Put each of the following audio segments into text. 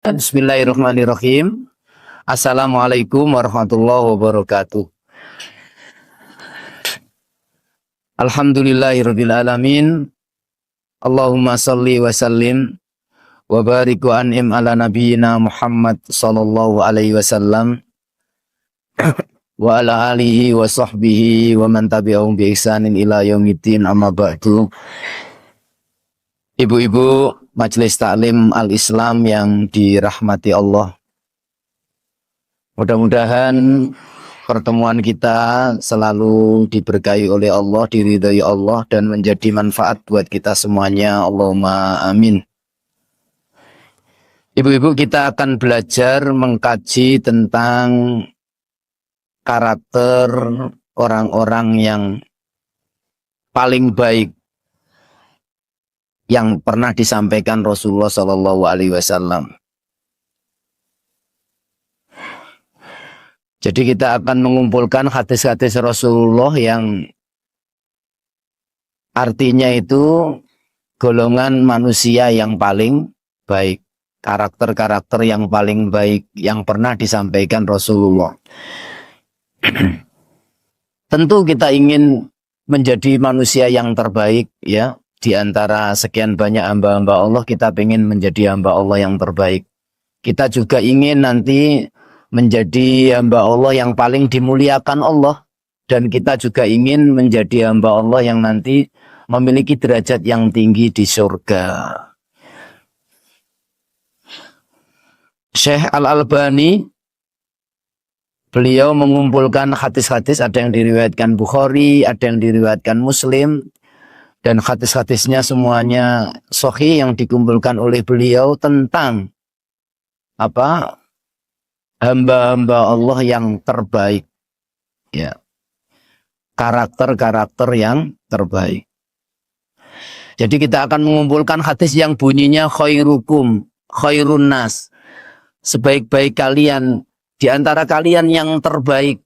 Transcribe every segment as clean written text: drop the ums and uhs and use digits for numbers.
Bismillahirrahmanirrahim. Assalamualaikum warahmatullahi wabarakatuh. Alhamdulillahirabbil alamin. Allahumma shalli wa sallim wa barik wa an'im ala nabiyyina Muhammad sallallahu alaihi wasallam wa ala alihi wa sahbihi wa man tabi'ahum bi ihsanin ila yaumiddin, amma ba'du. Ibu-ibu Majelis Taklim Al-Islam yang dirahmati Allah, mudah-mudahan pertemuan kita selalu diberkahi oleh Allah, diridhai Allah, dan menjadi manfaat buat kita semuanya. Allahumma amin. Ibu-ibu, kita akan belajar mengkaji tentang karakter orang-orang yang paling baik yang pernah disampaikan Rasulullah Shallallahu Alaihi Wasallam. Jadi kita akan mengumpulkan hadis-hadis Rasulullah yang artinya itu golongan manusia yang paling baik, karakter-karakter yang paling baik yang pernah disampaikan Rasulullah. Tentu kita ingin menjadi manusia yang terbaik, ya. Di antara sekian banyak hamba-hamba Allah, kita ingin menjadi hamba Allah yang terbaik. Kita juga ingin nanti menjadi hamba Allah yang paling dimuliakan Allah. Dan kita juga ingin menjadi hamba Allah yang nanti memiliki derajat yang tinggi di surga. Syekh Al-Albani, beliau mengumpulkan hadis-hadis, ada yang diriwayatkan Bukhari, ada yang diriwayatkan Muslim, dan hadis-hadisnya semuanya sahih yang dikumpulkan oleh beliau tentang hamba-hamba Allah yang terbaik, ya, karakter-karakter yang terbaik. Jadi kita akan mengumpulkan hadis yang bunyinya khairukum khairun nas, sebaik-baik kalian, di antara kalian yang terbaik,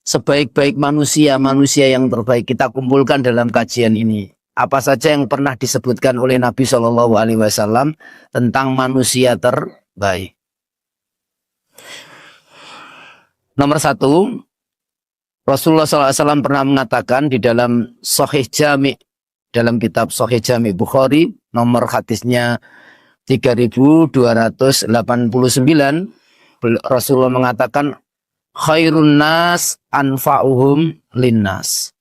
sebaik-baik manusia, manusia yang terbaik. Kita kumpulkan dalam kajian ini apa saja yang pernah disebutkan oleh Nabi Shallallahu Alaihi Wasallam tentang manusia terbaik. Nomor 1, Rasulullah SAW pernah mengatakan di dalam Sahih Jami', dalam kitab Sahih Jami' Bukhari, nomor hadisnya 3289, Rasulullah mengatakan, khairun nas anfa'uhum linnas.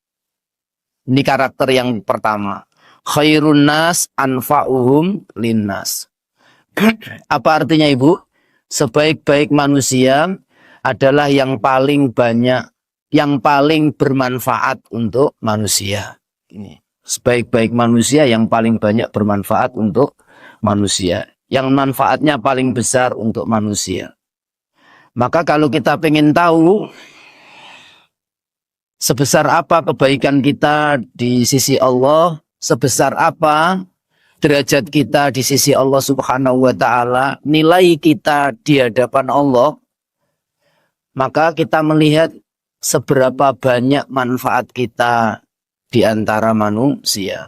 Ini karakter yang pertama. Khairun nas anfa'uhum linnas. Apa artinya, Ibu? Sebaik-baik manusia adalah yang paling banyak, yang paling bermanfaat untuk manusia. Ini. Sebaik-baik manusia yang paling banyak bermanfaat untuk manusia. Yang manfaatnya paling besar untuk manusia. Maka kalau kita pengen tahu sebesar apa kebaikan kita di sisi Allah, sebesar apa derajat kita di sisi Allah Subhanahu wa Ta'ala, nilai kita di hadapan Allah, maka kita melihat seberapa banyak manfaat kita di antara manusia.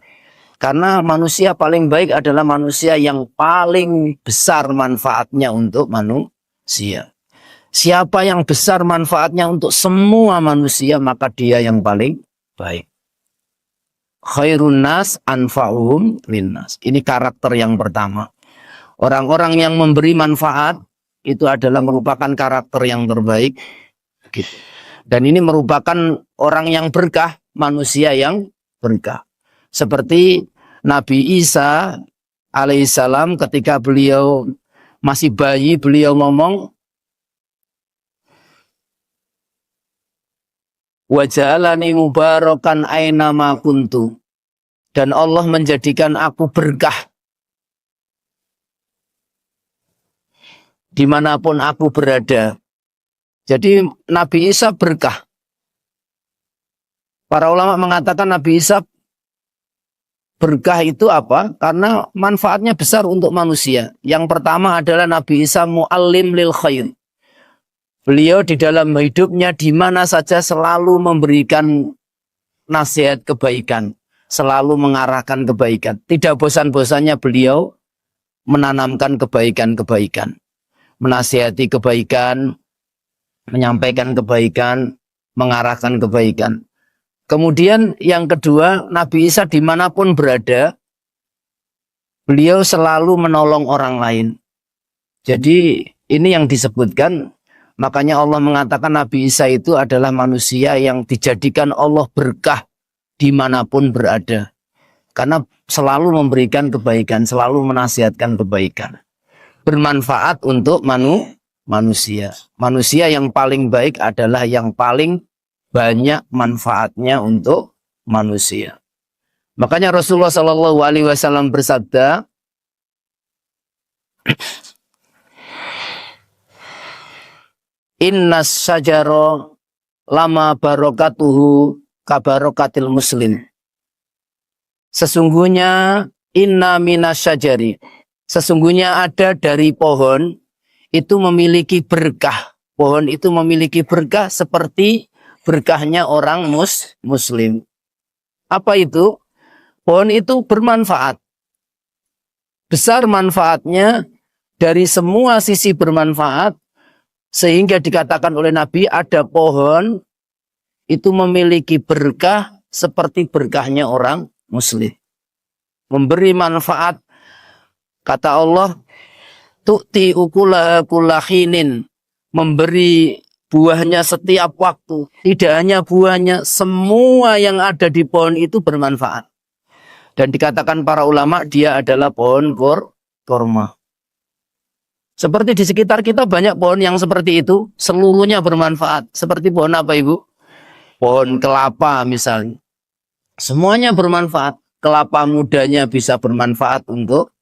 Karena manusia paling baik adalah manusia yang paling besar manfaatnya untuk manusia. Siapa yang besar manfaatnya untuk semua manusia, maka dia yang paling baik. Khairun nas anfa'uhum linnas. Ini karakter yang pertama. Orang-orang yang memberi manfaat itu adalah merupakan karakter yang terbaik. Dan ini merupakan orang yang berkah, manusia yang berkah. Seperti Nabi Isa alaihissalam, ketika beliau masih bayi, beliau ngomong, wa ja'alani mubarakan aina ma kuntu, dan Allah menjadikan aku berkah dimanapun aku berada. Jadi Nabi Isa berkah. Para ulama mengatakan Nabi Isa berkah itu apa? Karena manfaatnya besar untuk manusia. Yang pertama adalah Nabi Isa mu'allim lil khair. Beliau di dalam hidupnya di mana saja selalu memberikan nasihat kebaikan, selalu mengarahkan kebaikan. Tidak bosan-bosannya beliau menanamkan kebaikan-kebaikan, menasihati kebaikan, menyampaikan kebaikan, mengarahkan kebaikan. Kemudian yang kedua, Nabi Isa dimanapun berada, beliau selalu menolong orang lain. Jadi ini yang disebutkan, makanya Allah mengatakan Nabi Isa itu adalah manusia yang dijadikan Allah berkah dimanapun berada. Karena selalu memberikan kebaikan, selalu menasihatkan kebaikan. Bermanfaat untuk manusia. Manusia yang paling baik adalah yang paling banyak manfaatnya untuk manusia. Makanya Rasulullah Shallallahu Alaihi Wasallam bersabda, Innas syajaro lama barokatuhu kabarokatil muslim. Sesungguhnya inna minas syajari. Sesungguhnya ada dari pohon itu memiliki berkah. Pohon itu memiliki berkah seperti berkahnya orang muslim. Apa itu? Pohon itu bermanfaat. Besar manfaatnya, dari semua sisi bermanfaat. Sehingga dikatakan oleh Nabi ada pohon itu memiliki berkah seperti berkahnya orang muslim. Memberi manfaat. Kata Allah, tu'ti ukula kulahinin. Memberi buahnya setiap waktu. Tidak hanya buahnya, semua yang ada di pohon itu bermanfaat. Dan dikatakan para ulama dia adalah pohon korma. Seperti di sekitar kita banyak pohon yang seperti itu, seluruhnya bermanfaat. Seperti pohon apa Ibu? Pohon kelapa misalnya. Semuanya bermanfaat. Kelapa mudanya bisa bermanfaat untuk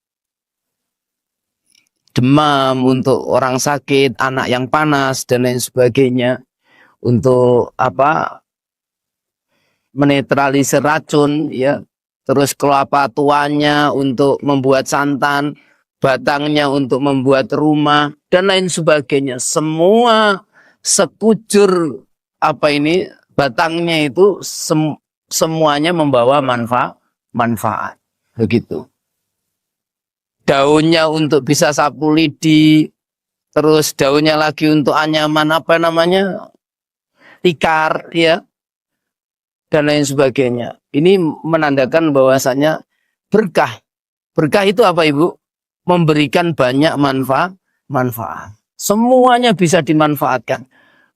demam, untuk orang sakit, anak yang panas dan lain sebagainya. Untuk menetralisir racun, ya. Terus kelapa tuanya untuk membuat santan, batangnya untuk membuat rumah dan lain sebagainya. Semua sekujur batangnya itu semuanya membawa manfaat. Begitu. Daunnya untuk bisa sapu lidi, terus daunnya lagi untuk anyaman tikar, ya, dan lain sebagainya. Ini menandakan bahwasanya berkah. Berkah itu apa Ibu? Memberikan banyak manfaat. Semuanya bisa dimanfaatkan.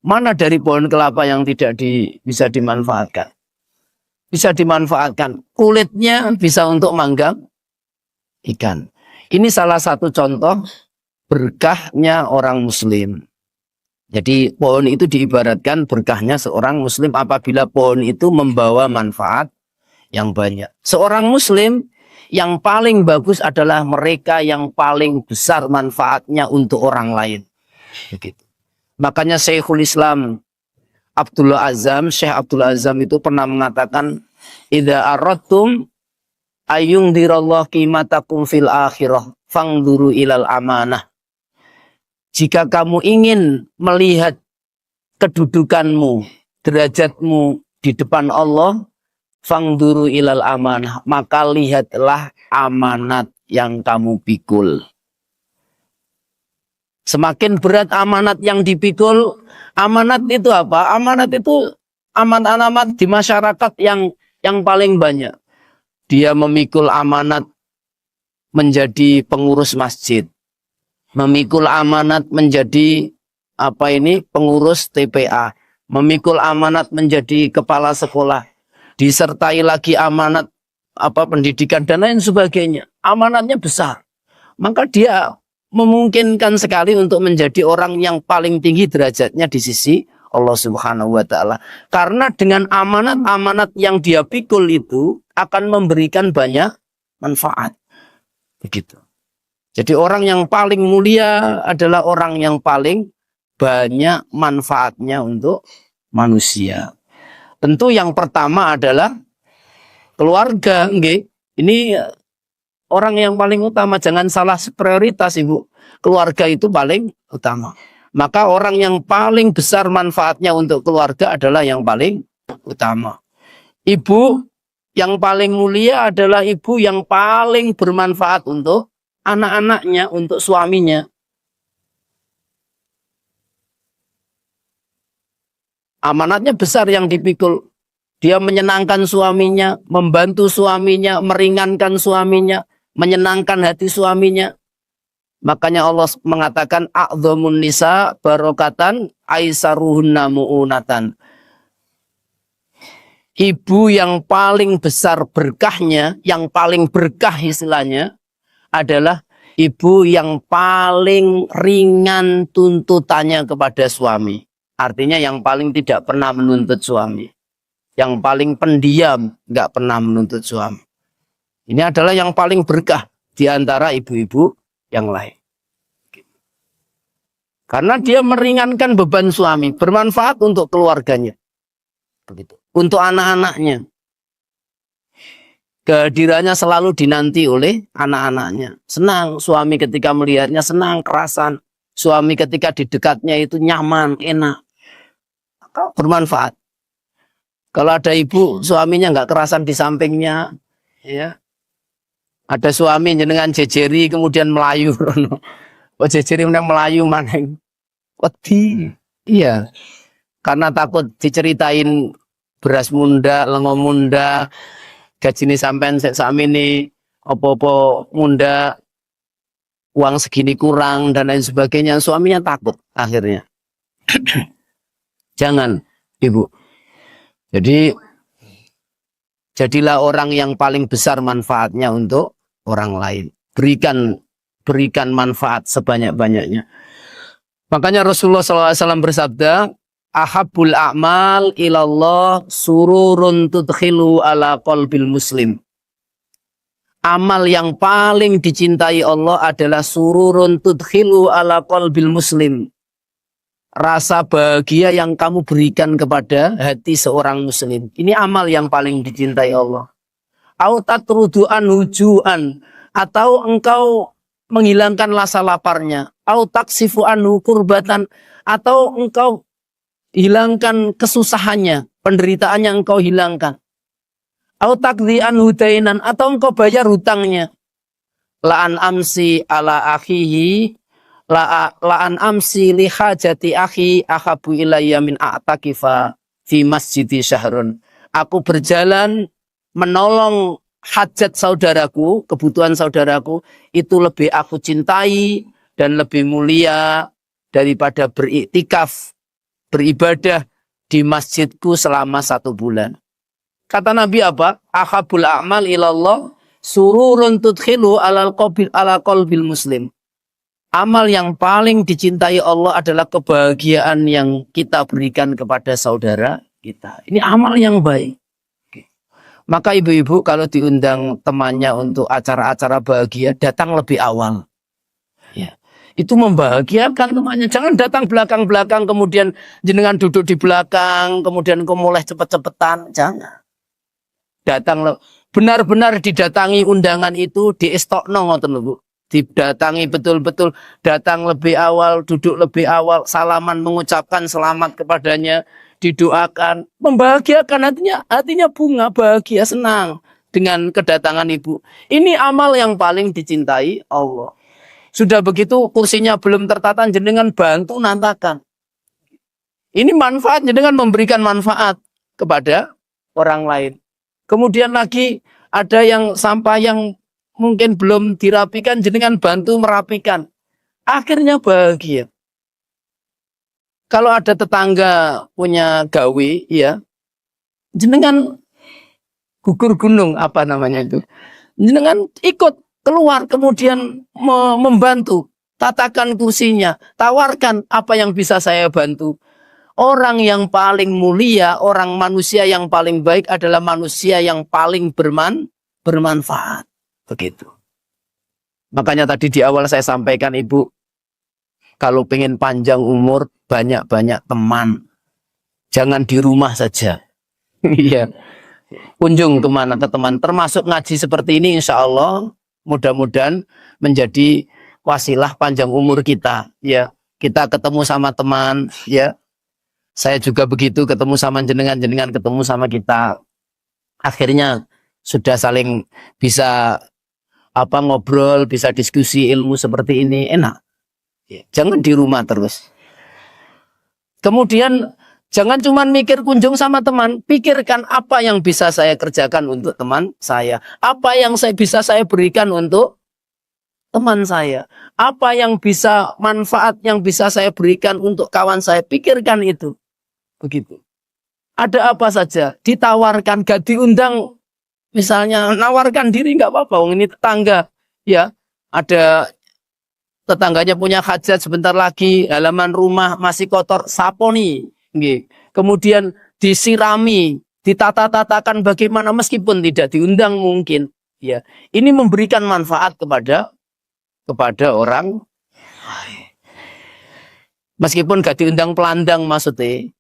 Mana dari pohon kelapa yang tidak bisa dimanfaatkan? Bisa dimanfaatkan. Kulitnya bisa untuk manggang ikan. Ini salah satu contoh berkahnya orang muslim. Jadi pohon itu diibaratkan berkahnya seorang muslim apabila pohon itu membawa manfaat yang banyak. Seorang muslim yang paling bagus adalah mereka yang paling besar manfaatnya untuk orang lain. Begitu. Makanya Syekhul Islam Syekh Abdul Azam itu pernah mengatakan, idza aradtum ayungdirallahu qimatakum fil akhirah fangduru ilal amanah. Jika kamu ingin melihat kedudukanmu, derajatmu di depan Allah, fangduru ilal amanah, maka lihatlah amanat yang kamu pikul. Semakin berat amanat yang dipikul, amanat itu apa? Amanat itu amanat-amanat di masyarakat yang paling banyak. Dia memikul amanat menjadi pengurus masjid. Memikul amanat menjadi pengurus TPA. Memikul amanat menjadi kepala sekolah. Disertai lagi amanat pendidikan dan lain sebagainya. Amanatnya besar. Maka dia memungkinkan sekali untuk menjadi orang yang paling tinggi derajatnya di sisi Allah Subhanahu wa taala. Karena dengan amanat-amanat yang dia pikul itu akan memberikan banyak manfaat. Begitu. Jadi orang yang paling mulia adalah orang yang paling banyak manfaatnya untuk manusia. Tentu yang pertama adalah keluarga, nggih. Ini orang yang paling utama, jangan salah prioritas Ibu. Keluarga itu paling utama. Maka orang yang paling besar manfaatnya untuk keluarga adalah yang paling utama. Ibu yang paling mulia adalah ibu yang paling bermanfaat untuk anak-anaknya, untuk suaminya. Amanatnya besar yang dipikul. Dia menyenangkan suaminya, membantu suaminya, meringankan suaminya, menyenangkan hati suaminya. Makanya Allah mengatakan a'dhamun nisa barokatan aisaruhunna mu'unatan. Ibu yang paling besar berkahnya, yang paling berkah istilahnya adalah ibu yang paling ringan tuntutannya kepada suami. Artinya yang paling tidak pernah menuntut suami. Yang paling pendiam, nggak pernah menuntut suami. Ini adalah yang paling berkah di antara ibu-ibu yang lain. Karena dia meringankan beban suami, bermanfaat untuk keluarganya. Begitu. Untuk anak-anaknya. Kehadirannya selalu dinanti oleh anak-anaknya. Senang suami ketika melihatnya, senang, kerasan. Suami ketika di dekatnya itu nyaman, enak. Bermanfaat. Kalau ada ibu, suaminya nggak kerasan di sampingnya, ya. Ada suami jenengan jejeri kemudian melayu. Oh jejeri melayu mana? Wedi. Iya. Karena takut diceritain beras munda, lengo munda, gajine sampean sek sakmene, apa-apa munda, uang segini kurang dan lain sebagainya. Suaminya takut akhirnya. Jangan, Ibu. Jadi jadilah orang yang paling besar manfaatnya untuk orang lain. Berikan manfaat sebanyak-banyaknya. Makanya Rasulullah SAW bersabda, ahabbul a'mal ilallah sururun tudkhilu ala qalbil muslim. Amal yang paling dicintai Allah adalah sururun tudkhilu ala qalbil muslim. Rasa bahagia yang kamu berikan kepada hati seorang muslim. Ini amal yang paling dicintai Allah. Au tatrudu'an hujuan, atau engkau menghilangkan rasa laparnya. Au taksifu anhu kurbatan, atau engkau hilangkan kesusahannya, penderitaannya engkau hilangkan. Au taqdi anhu dainan, atau engkau bayar hutangnya. La'an amsi ala akhihi la'an amsi li hajati akhi ahabu ilayya min a'takifa fi masjidi syahrun. Aku berjalan menolong hajat saudaraku, kebutuhan saudaraku, itu lebih aku cintai dan lebih mulia daripada beriktikaf, beribadah di masjidku selama 1 bulan. Kata Nabi apa? Ahabul a'mal ilallah sururun tudkhilu ala qalbil muslim. Amal yang paling dicintai Allah adalah kebahagiaan yang kita berikan kepada saudara kita. Ini amal yang baik. Maka ibu-ibu kalau diundang temannya untuk acara-acara bahagia, datang lebih awal. Ya. Itu membahagiakan temannya. Jangan datang belakang-belakang, kemudian jenengan duduk di belakang, kemudian kau mulai cepet-cepetan. Jangan. Datang benar-benar didatangi undangan itu, diestokno ngoten lho Bu. Didatangi betul-betul, datang lebih awal, duduk lebih awal, salaman, mengucapkan selamat kepadanya, didoakan, membahagiakan hatinya bunga, bahagia, senang dengan kedatangan ibu. Ini amal yang paling dicintai Allah. Sudah begitu kursinya belum tertata, jenengan bantu nantakan. Ini manfaatnya dengan memberikan manfaat kepada orang lain. Kemudian lagi ada yang sampah yang mungkin belum dirapikan, jenengan bantu merapikan. Akhirnya bahagia. Kalau ada tetangga punya gawe, ya, jenengan gugur gunung, apa namanya itu. Jenengan ikut keluar, kemudian membantu. Tatakan kursinya, tawarkan apa yang bisa saya bantu. Orang yang paling mulia, orang manusia yang paling baik adalah manusia yang paling bermanfaat. Begitu. Makanya tadi di awal saya sampaikan Ibu, kalau pengen panjang umur, banyak-banyak teman. Jangan di rumah saja. Iya. Kunjung kemana ke teman. Termasuk ngaji seperti ini insya Allah mudah-mudahan menjadi wasilah panjang umur kita. Ya, kita ketemu sama teman. Ya, saya juga begitu, ketemu sama jenengan ketemu sama kita. Akhirnya sudah saling bisa apa ngobrol, bisa diskusi ilmu seperti ini, enak. Jangan di rumah terus. Kemudian jangan cuma mikir kunjung sama teman, pikirkan apa yang bisa saya kerjakan untuk teman saya, apa yang bisa saya berikan untuk teman saya, apa yang bisa manfaat yang bisa saya berikan untuk kawan saya, pikirkan itu. Begitu. Ada apa saja, ditawarkan, gak diundang, misalnya nawarkan diri nggak apa-apa, ini tetangga, ya, ada tetangganya punya hajat sebentar lagi, halaman rumah masih kotor, saponi. Kemudian disirami, ditata-tatakan bagaimana meskipun tidak diundang mungkin. Ya, ini memberikan manfaat kepada orang. Meskipun gak diundang pelandang maksudnya.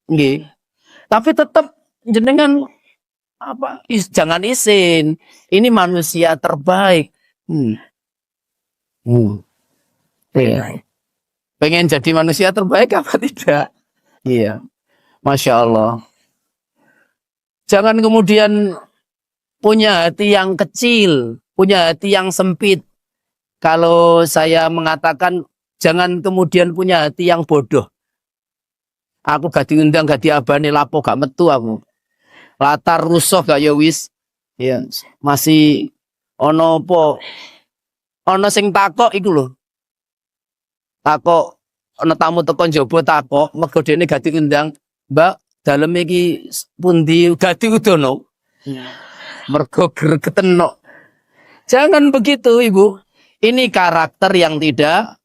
Tapi tetap jenengan jangan izin. Ini manusia terbaik. Iya. Pengen jadi manusia terbaik apa tidak? Iya. Masya Allah. Jangan kemudian punya hati yang kecil, punya hati yang sempit. Kalau saya mengatakan jangan kemudian punya hati yang bodoh. Aku gak diundang, gak diabani, lapo gak metu aku. Latar rusuh gak ya wis. Ya, masih ono sing takok iku lho. Takok ana tamu teko njaba takok mergo dene gak diundang, Mbak, dalem iki pundi gak diudono. Mergo gregeten no. Jangan begitu, Ibu. Ini karakter yang tidak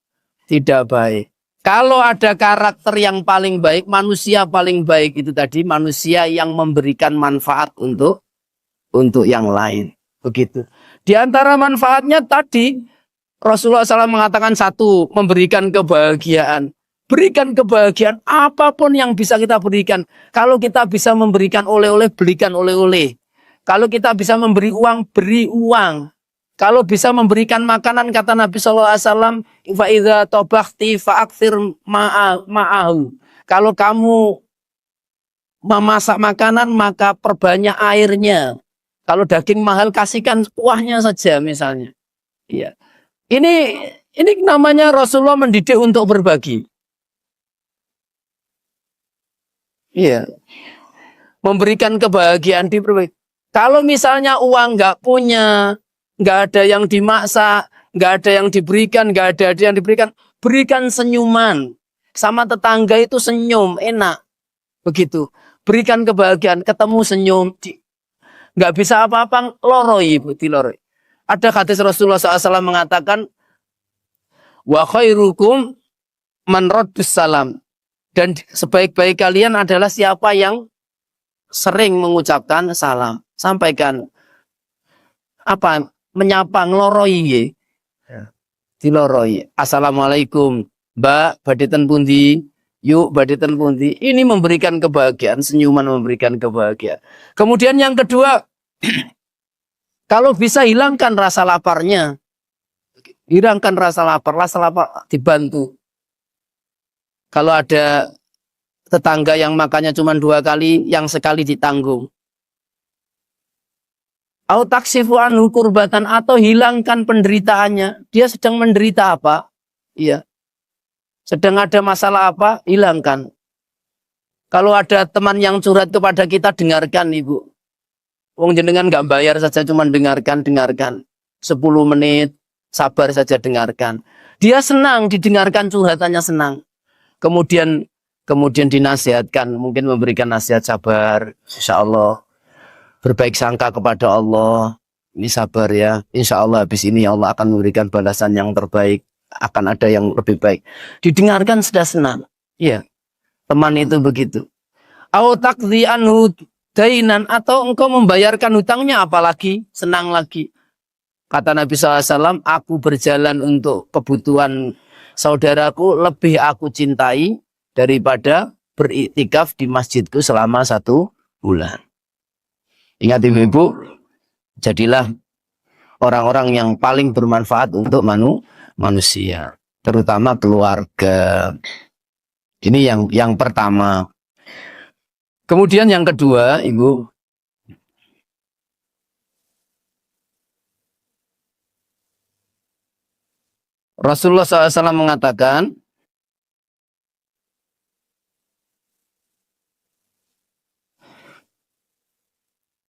baik. Kalau ada karakter yang paling baik, manusia paling baik itu tadi manusia yang memberikan manfaat untuk yang lain. Begitu. Di antara manfaatnya tadi Rasulullah SAW mengatakan satu, memberikan kebahagiaan. Berikan kebahagiaan apapun yang bisa kita berikan. Kalau kita bisa memberikan oleh-oleh, belikan oleh-oleh. Kalau kita bisa memberi uang, beri uang. Kalau bisa memberikan makanan, kata Nabi SAW, fa idza tabakhti fa'akthir ma'ahu. Kalau kamu memasak makanan, maka perbanyak airnya. Kalau daging mahal, kasihkan kuahnya saja misalnya. Iya. Ini namanya Rasulullah mendidik untuk berbagi. Iya. Memberikan kebahagiaan di berbagi. Kalau misalnya uang nggak punya, nggak ada yang dimaksa, nggak ada yang diberikan, nggak ada yang diberikan, berikan senyuman. Sama tetangga itu senyum, enak. Begitu. Berikan kebahagiaan, ketemu senyum. Nggak bisa apa-apa, loroi, diloroi. Ada hadis Rasulullah SAW mengatakan, wa khairukum man raddus salam. Dan sebaik-baik kalian adalah siapa yang sering mengucapkan salam. Sampaikan menyapa, ngeloroi. Ya. Diloroi. Assalamualaikum, Mbak, baditen pundi? Yuk, baditen pundi? Ini memberikan kebahagiaan, senyuman memberikan kebahagiaan. Kemudian yang kedua, kalau bisa hilangkan rasa laparnya. Hilangkan rasa lapar dibantu. Kalau ada tetangga yang makannya cuma 2 kali, yang sekali ditanggung. Au taksifu anhu kurbatan, atau hilangkan penderitaannya. Dia sedang menderita apa? Iya. Sedang ada masalah apa? Hilangkan. Kalau ada teman yang curhat kepada kita, dengarkan, Ibu. Wong jenengan nggak bayar saja, cuma dengarkan. 10 menit, sabar saja dengarkan. Dia senang didengarkan curhatannya, senang. Kemudian dinasihatkan, mungkin memberikan nasihat sabar, insya Allah. Berbaik sangka kepada Allah. Ini sabar ya. Insya Allah habis ini Allah akan memberikan balasan yang terbaik. Akan ada yang lebih baik. Didengarkan sudah senang. Iya. Teman itu begitu. Au taqdi anhu dainan, atau engkau membayarkan hutangnya, apalagi senang lagi. Kata Nabi SAW, aku berjalan untuk kebutuhan saudaraku lebih aku cintai daripada beriktikaf di masjidku selama 1 bulan. Ingat ibu-ibu, jadilah orang-orang yang paling bermanfaat untuk manusia, terutama keluarga. Ini yang pertama. Kemudian yang kedua, Ibu, Rasulullah SAW mengatakan,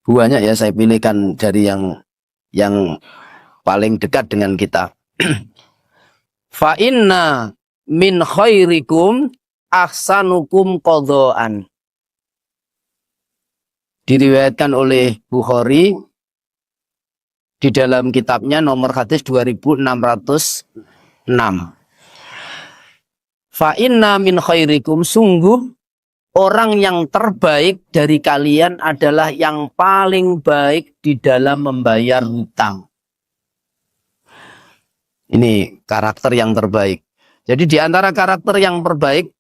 banyak ya, saya pilihkan dari yang paling dekat dengan kita. Fa inna min khairikum ahsanukum qadhaan. Diriwayatkan oleh Bukhari di dalam kitabnya nomor hadis 2606. Fa inna min khairikum, sungguh orang yang terbaik dari kalian adalah yang paling baik di dalam membayar hutang. Ini karakter yang terbaik. Jadi di antara karakter yang terbaik,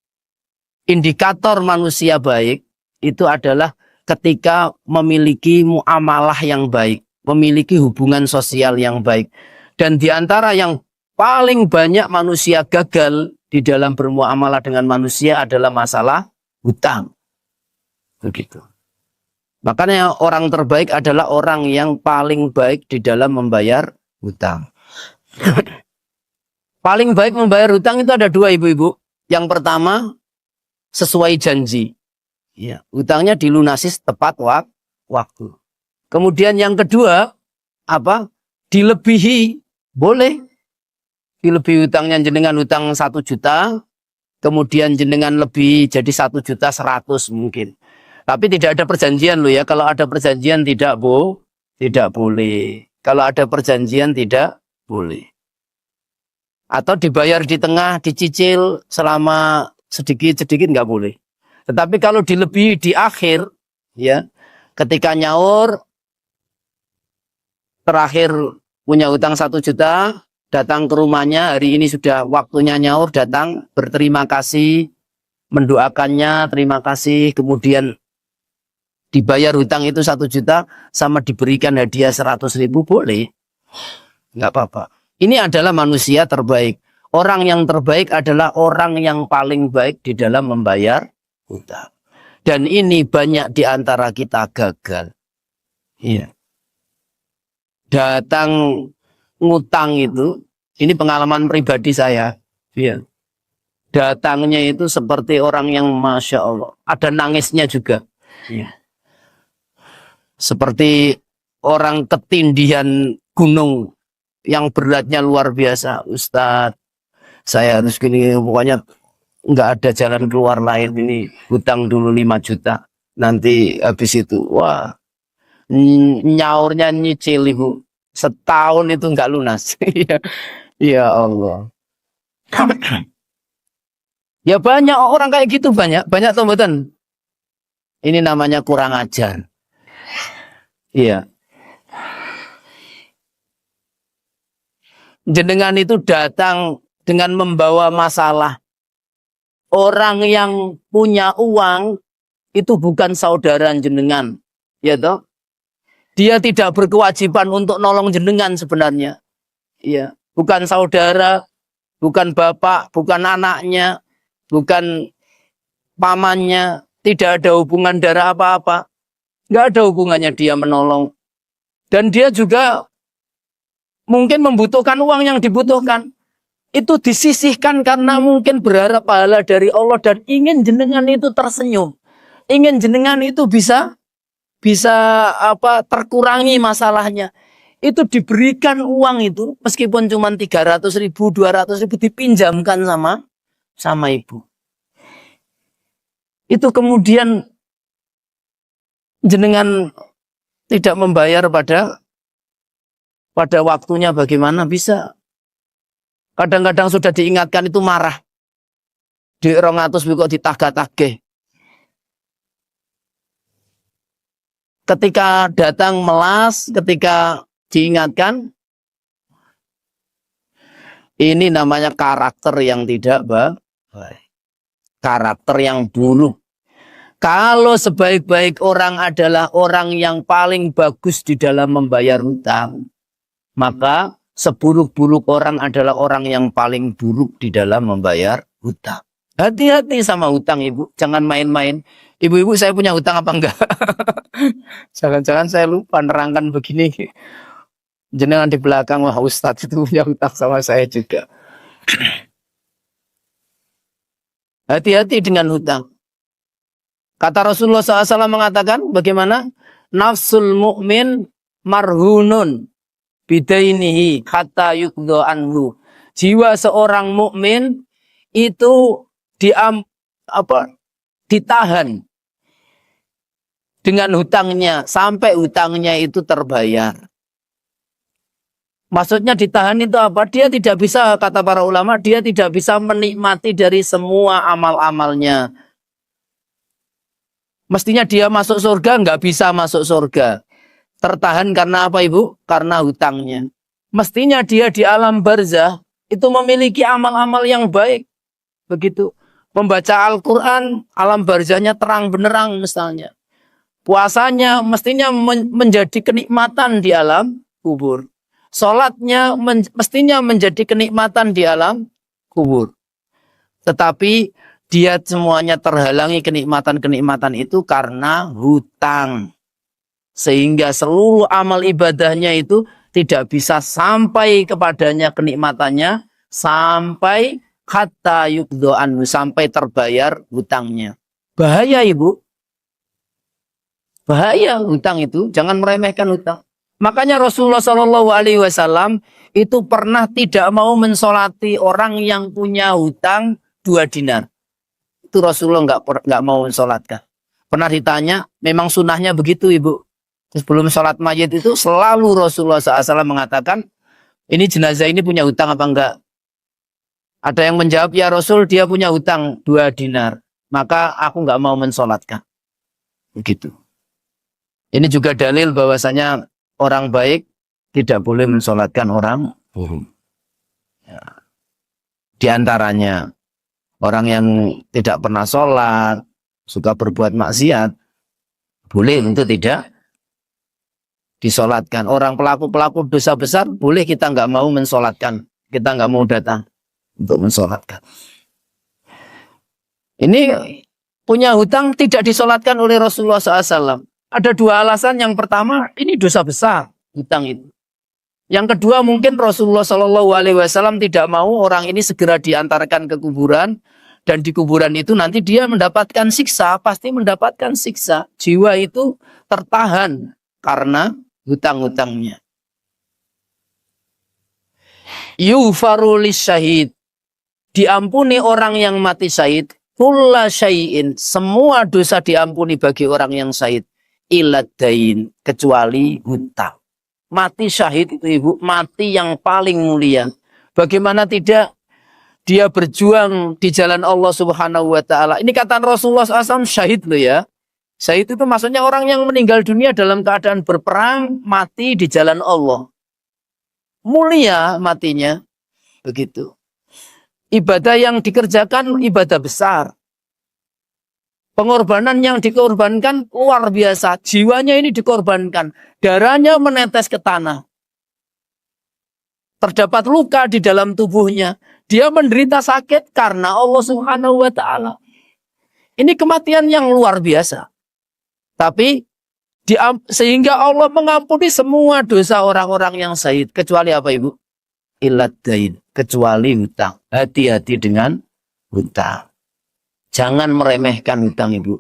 indikator manusia baik itu adalah ketika memiliki muamalah yang baik, memiliki hubungan sosial yang baik. Dan di antara yang paling banyak manusia gagal di dalam bermuamalah dengan manusia adalah masalah hutang. Begitu. Makanya orang terbaik adalah orang yang paling baik di dalam membayar hutang. Paling baik membayar hutang itu ada dua, ibu-ibu. Yang pertama, sesuai janji. Ya, hutangnya dilunasi tepat waktu. Kemudian yang kedua, apa? Dilebihi. Boleh. Dilebihi hutangnya, jenengan hutang 1 juta. Kemudian jenengan lebih jadi 1.100.000 mungkin. Tapi tidak ada perjanjian loh ya. Kalau ada perjanjian tidak boleh. Kalau ada perjanjian tidak boleh. Atau dibayar di tengah, dicicil selama sedikit-sedikit nggak boleh. Tetapi kalau dilebihi di akhir, ya, ketika nyaur, terakhir punya hutang 1 juta, datang ke rumahnya, hari ini sudah waktunya nyaur, datang berterima kasih, mendoakannya, terima kasih, kemudian dibayar hutang itu 1 juta, sama diberikan hadiah 100.000, boleh. Nggak apa-apa. Ini adalah manusia terbaik. Orang yang terbaik adalah orang yang paling baik di dalam membayar hutang. Dan ini banyak di antara kita gagal. Iya. Datang ngutang itu, ini pengalaman pribadi saya. Iya. Datangnya itu seperti orang yang Masya Allah. Ada nangisnya juga. Iya. Seperti orang ketindihan gunung yang beratnya luar biasa. Ustadz, saya harus gini, pokoknya nggak ada jalan keluar lain, ini hutang dulu 5 juta. Nanti habis itu, wah, nyaurnya nyicil ibu. Setahun itu nggak lunas. Ya Allah. Ya banyak orang kayak gitu, banyak tombotan. Ini namanya kurang ajar. Iya. Jenengan itu datang dengan membawa masalah. Orang yang punya uang itu bukan saudara jenengan, ya toh? Dia tidak berkewajiban untuk nolong jenengan sebenarnya. Ya, bukan saudara, bukan bapak, bukan anaknya, bukan pamannya, tidak ada hubungan darah apa-apa. Nggak ada hubungannya dia menolong. Dan dia juga mungkin membutuhkan uang yang dibutuhkan. Itu disisihkan karena mungkin berharap pahala dari Allah dan ingin jenengan itu tersenyum. Ingin jenengan itu bisa terkurangi masalahnya. Itu diberikan uang itu meskipun cuma 300.000, 200.000 dipinjamkan sama ibu. Itu kemudian jenengan tidak membayar pada waktunya, bagaimana bisa? Kadang-kadang sudah diingatkan itu marah. Di 200 kok ditagih-tagih. Ketika datang melas, ketika diingatkan, ini namanya karakter yang tidak baik. Karakter yang buruk. Kalau sebaik-baik orang adalah orang yang paling bagus di dalam membayar hutang, maka seburuk-buruk orang adalah orang yang paling buruk di dalam membayar hutang. Hati-hati sama hutang, ibu. Jangan main-main. Ibu-ibu, saya punya hutang apa enggak? Jangan-jangan saya lupa nerangkan begini. Jenengan di belakang, wah Ustadz itu punya hutang sama saya juga. Hati-hati dengan hutang. Kata Rasulullah SAW mengatakan bagaimana? Nafsul mu'min marhunun bidainihi hatta yukdo anhu. Jiwa seorang mukmin itu ditahan dengan hutangnya sampai hutangnya itu terbayar. Maksudnya ditahan itu apa? Dia tidak bisa, kata para ulama, dia tidak bisa menikmati dari semua amal-amalnya. Mestinya dia masuk surga, nggak bisa masuk surga. Tertahan karena apa, Ibu? Karena hutangnya. Mestinya dia di alam barzah itu memiliki amal-amal yang baik. Begitu. Membaca Al-Quran, alam barzahnya terang benerang misalnya. Puasanya mestinya menjadi kenikmatan di alam kubur. Salatnya mestinya menjadi kenikmatan di alam kubur. Tetapi dia semuanya terhalangi kenikmatan-kenikmatan itu karena hutang. Sehingga seluruh amal ibadahnya itu tidak bisa sampai kepadanya kenikmatannya sampai hatta yukdo anhu, sampai terbayar hutangnya. Bahaya, Ibu. Bahaya hutang itu, jangan meremehkan hutang. Makanya Rasulullah SAW itu pernah tidak mau mensolati orang yang punya hutang 2 dinar. Itu Rasulullah nggak mau mensolatkan. Pernah ditanya, memang sunnahnya begitu, Ibu. Sebelum sholat mayit itu selalu Rasulullah SAW mengatakan, ini jenazah ini punya hutang apa enggak? Ada yang menjawab, ya Rasul, dia punya hutang 2 dinar. Maka aku nggak mau mensolatkan. Begitu. Ini juga dalil bahwasanya orang baik tidak boleh mensolatkan orang bohong. Ya. Di antaranya orang yang tidak pernah sholat, suka berbuat maksiat, boleh untuk tidak disolatkan. Orang pelaku-pelaku dosa besar, boleh kita nggak mau mensolatkan. Kita nggak mau datang untuk mensolatkan. Ini punya hutang tidak disolatkan oleh Rasulullah SAW. Ada 2 alasan. Yang pertama, ini dosa besar hutang itu. Yang kedua, mungkin Rasulullah SAW tidak mau orang ini segera diantarkan ke kuburan, dan di kuburan itu nanti dia mendapatkan siksa, pasti mendapatkan siksa. Jiwa itu tertahan karena hutang-hutangnya. Yughfaru lisyahid, diampuni orang yang mati syahid, kulla syai'in, semua dosa diampuni bagi orang yang syahid, iladain, kecuali hutang. Mati syahid itu, Ibu, mati yang paling mulia. Bagaimana tidak dia berjuang di jalan Allah Subhanahu wa taala. Ini kata Rasulullah SAW, syahid loh ya. Syahid itu maksudnya orang yang meninggal dunia dalam keadaan berperang, mati di jalan Allah. Mulia matinya. Begitu. Ibadah yang dikerjakan ibadah besar. Pengorbanan yang dikorbankan luar biasa. Jiwanya ini dikorbankan. Darahnya menetes ke tanah. Terdapat luka di dalam tubuhnya. Dia menderita sakit karena Allah Subhanahu wa taala. Ini kematian yang luar biasa. Tapi sehingga Allah mengampuni semua dosa orang-orang yang syahid. Kecuali apa, Ibu? Iladain. Kecuali hutang. Hati-hati dengan hutang. Jangan meremehkan hutang, Ibu.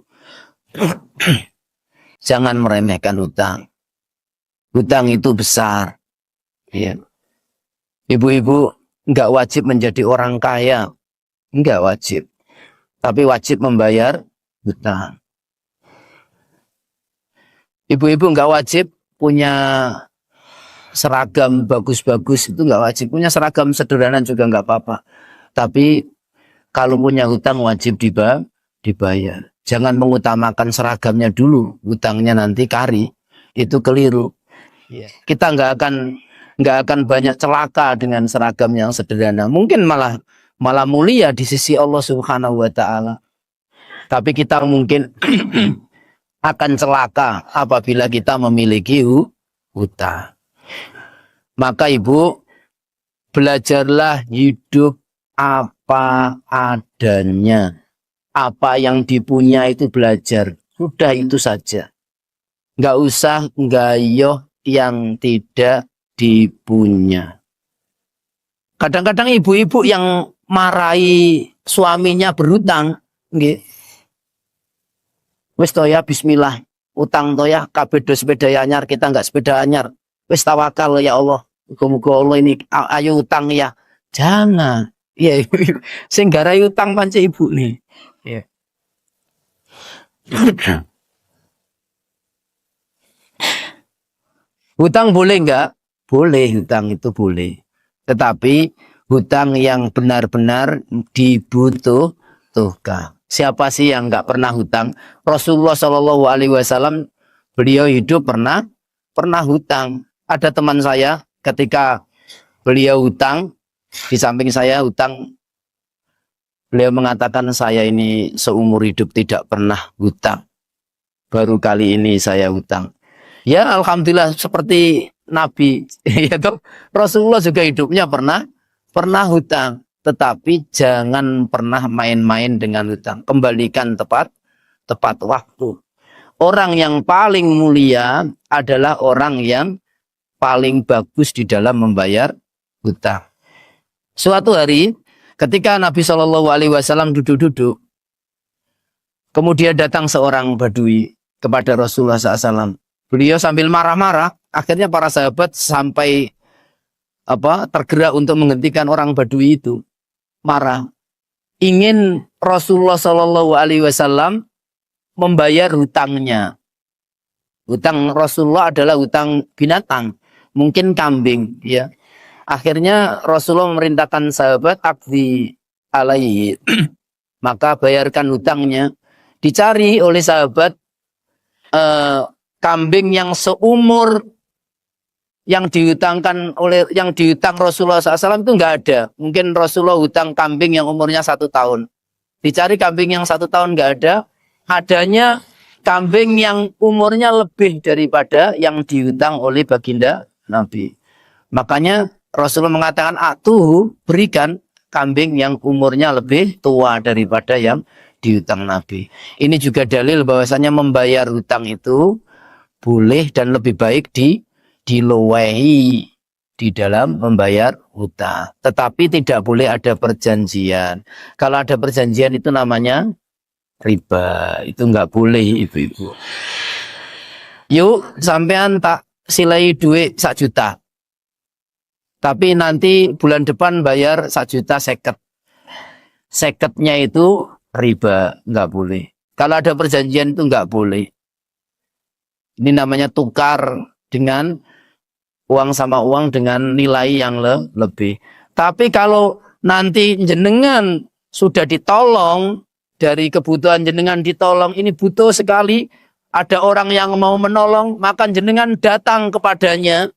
Jangan meremehkan hutang. Hutang itu besar. Ya. Ibu-ibu enggak wajib menjadi orang kaya. Enggak wajib. Tapi wajib membayar hutang. Ibu-ibu enggak wajib punya seragam bagus-bagus, itu enggak wajib. Punya seragam sederhana juga enggak apa-apa. Tapi kalau punya hutang wajib dibayar. Jangan mengutamakan seragamnya dulu, hutangnya nanti kari. Itu keliru. Kita nggak akan banyak celaka dengan seragam yang sederhana. Mungkin malah mulia di sisi Allah Subhanahu wa taala. Tapi kita mungkin akan celaka apabila kita memiliki hutang. Maka Ibu, belajarlah hidup apa adanya. Apa yang dipunya itu belajar. Sudah itu saja. Nggak usah gayoh yang tidak dipunya. Kadang-kadang ibu-ibu yang marahi suaminya berhutang, nggih. Wis to ya bismillah, utang to ya kabeh do sepeda anyar, kita enggak sepeda anyar. Wis tawakal ya Allah. Muga-muga Allah ini ayo utang ya. Jangan. Ya, sing garai utang pancen ibu nih. Ya. Hutang boleh enggak? Boleh, hutang itu boleh. Tetapi hutang yang benar-benar dibutuhkan. Siapa sih yang enggak pernah hutang? Rasulullah Shallallahu Alaihi Wasallam beliau hidup pernah hutang. Ada teman saya ketika beliau hutang, di samping saya hutang, beliau mengatakan saya ini seumur hidup tidak pernah hutang. Baru kali ini saya hutang. Ya alhamdulillah seperti Nabi, ya toh Rasulullah juga hidupnya pernah hutang, tetapi jangan pernah main-main dengan hutang. Kembalikan tepat waktu. Orang yang paling mulia adalah orang yang paling bagus di dalam membayar hutang. Suatu hari ketika Nabi Shallallahu Alaihi Wasallam duduk-duduk, kemudian datang seorang badui kepada Rasulullah SAW. Beliau sambil marah-marah, akhirnya para sahabat sampai tergerak untuk menghentikan orang badui itu. Marah, ingin Rasulullah Shallallahu Alaihi Wasallam membayar hutangnya. Hutang Rasulullah adalah hutang binatang, mungkin kambing, ya. Akhirnya Rasulullah memerintahkan sahabat akdi alaihi, maka bayarkan hutangnya. Dicari oleh sahabat kambing yang seumur yang dihutang Rasulullah SAW itu nggak ada. Mungkin Rasulullah hutang kambing yang umurnya 1 tahun. Dicari kambing yang 1 tahun nggak ada. Adanya kambing yang umurnya lebih daripada yang dihutang oleh baginda Nabi. Makanya Rasulullah mengatakan, atuhu, berikan kambing yang umurnya lebih tua daripada yang dihutang Nabi. Ini juga dalil bahwasanya membayar hutang itu boleh dan lebih baik diluwehi di dalam membayar hutang. Tetapi tidak boleh ada perjanjian. Kalau ada perjanjian itu namanya riba. Itu nggak boleh, ibu-ibu. Yuk, sampean tak silai duit 1 juta. Tapi nanti bulan depan bayar 1,50 juta. 50-nya itu riba, nggak boleh. Kalau ada perjanjian itu nggak boleh. Ini namanya tukar dengan uang sama uang dengan nilai yang lebih. Tapi kalau nanti jenengan sudah ditolong, dari kebutuhan jenengan ditolong, ini butuh sekali, ada orang yang mau menolong, maka jenengan datang kepadanya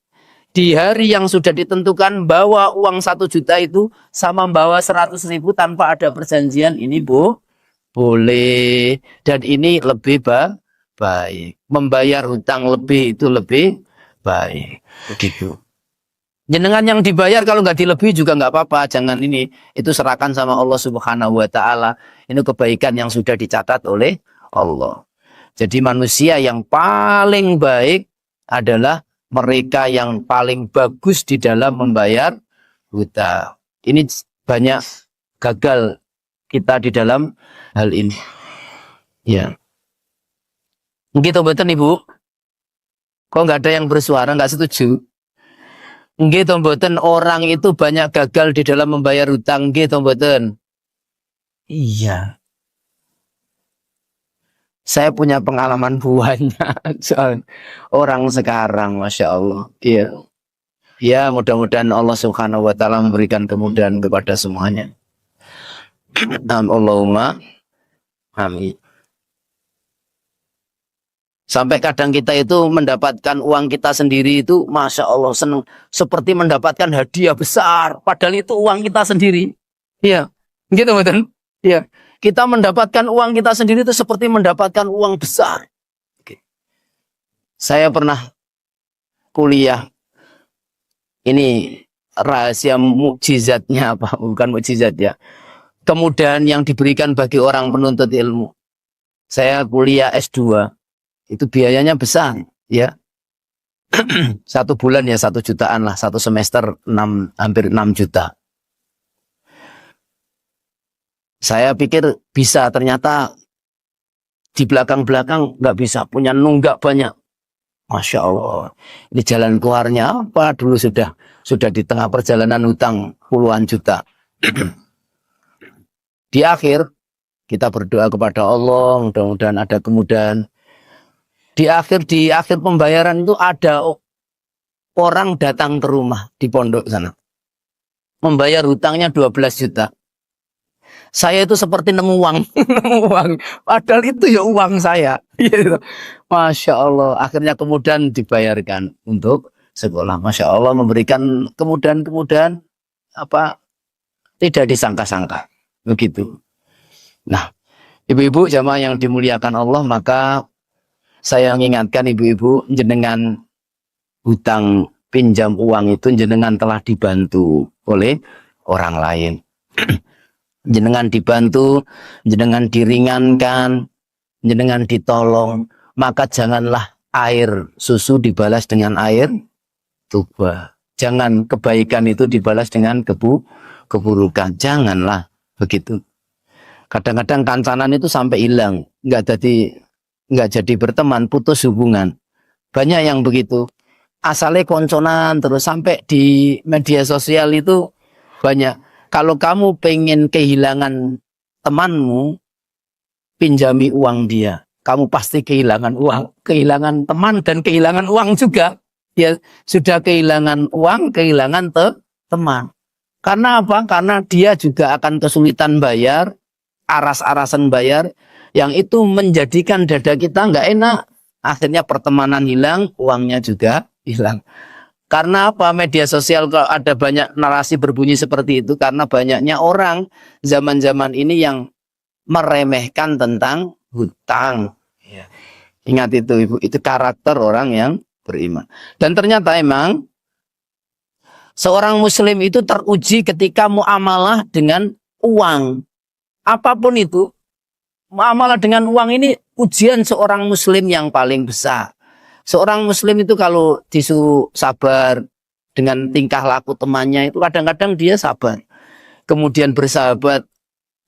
di hari yang sudah ditentukan, bawa uang 1 juta itu sama bawa 100.000 tanpa ada perjanjian, ini boleh. Dan ini lebih baik. Membayar hutang lebih itu lebih baik. Begitu. Jenengan yang dibayar kalau nggak dilebih juga nggak apa-apa. Jangan ini. Itu serahkan sama Allah Subhanahu wa Ta'ala. Ini kebaikan yang sudah dicatat oleh Allah. Jadi manusia yang paling baik adalah mereka yang paling bagus di dalam membayar hutang. Ini banyak gagal kita di dalam hal ini. Ya. Gitu mboten Ibu? Kok nggak ada yang bersuara, nggak setuju? Gitu mboten, orang itu banyak gagal di dalam membayar hutang, gitu mboten? Iya. Saya punya pengalaman banyak soal orang sekarang, Masya Allah. Iya. Ya, mudah-mudahan Allah Subhanahu wa Ta'ala memberikan kemudahan kepada semuanya. Allahumma amin. Sampai kadang kita itu mendapatkan uang kita sendiri itu, Masya Allah, senang. Seperti mendapatkan hadiah besar. Padahal itu uang kita sendiri. Iya. Gitu, betul? Iya. Kita mendapatkan uang kita sendiri itu seperti mendapatkan uang besar. Oke. Saya pernah kuliah. Ini rahasia mukjizatnya apa? Bukan mukjizat ya. Kemudahan yang diberikan bagi orang penuntut ilmu. Saya kuliah S2. Itu biayanya besar, ya. 1 bulan ya 1 jutaan lah, 1 semester hampir 6 juta. Saya pikir bisa, ternyata di belakang-belakang nggak bisa, punya nunggak banyak. Masya Allah. Ini jalan keluarnya apa? Dulu sudah di tengah perjalanan hutang puluhan juta. Di akhir kita berdoa kepada Allah, mudah-mudahan ada kemudahan. Di akhir pembayaran itu ada orang datang ke rumah di pondok sana, membayar hutangnya 12 juta. Saya itu seperti nemu uang, nemu uang. Padahal itu ya uang saya. Gitu. Masya Allah. Akhirnya kemudian dibayarkan untuk sekolah. Masya Allah, memberikan kemudahan-kemudahan apa tidak disangka-sangka. Begitu. Nah, ibu-ibu jamaah yang dimuliakan Allah, maka saya mengingatkan ibu-ibu, jenengan hutang pinjam uang itu jenengan telah dibantu oleh orang lain. Jenengan dibantu, jenengan diringankan, jenengan ditolong, maka janganlah air susu dibalas dengan air tuba. Jangan kebaikan itu dibalas dengan keburukan. Janganlah begitu. Kadang-kadang kancanan itu sampai hilang, nggak jadi berteman, putus hubungan. Banyak yang begitu. Asalnya konconan terus sampai di media sosial itu banyak. Kalau kamu pengen kehilangan temanmu, pinjami uang dia. Kamu pasti kehilangan uang, kehilangan teman dan kehilangan uang juga. Ya sudah kehilangan uang, kehilangan teman. Karena apa? Karena dia juga akan kesulitan bayar, aras-arasan bayar, yang itu menjadikan dada kita nggak enak. Akhirnya pertemanan hilang, uangnya juga hilang. Karena apa? Media sosial kalau ada banyak narasi berbunyi seperti itu, karena banyaknya orang zaman-zaman ini yang meremehkan tentang hutang. Ya. Ingat itu Ibu, itu karakter orang yang beriman. Dan ternyata emang seorang muslim itu teruji ketika muamalah dengan uang. Apapun itu, muamalah dengan uang ini ujian seorang muslim yang paling besar. Seorang muslim itu kalau disuruh sabar dengan tingkah laku temannya itu kadang-kadang dia sabar. Kemudian bersahabat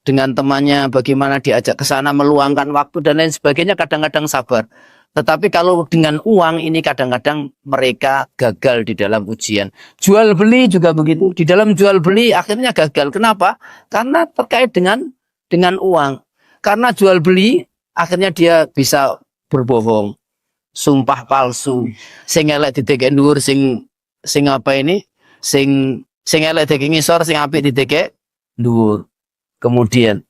dengan temannya, bagaimana diajak ke sana, meluangkan waktu dan lain sebagainya, kadang-kadang sabar. Tetapi kalau dengan uang ini kadang-kadang mereka gagal di dalam ujian. Jual beli juga begitu. Di dalam jual beli akhirnya gagal. Kenapa? Karena terkait dengan uang. Karena jual beli akhirnya dia bisa berbohong. Sumpah palsu, sing elek ditekek dhuwur, sing apa ini, sing elek ditekek ngisor, sing apik ditekek dhuwur. Kemudian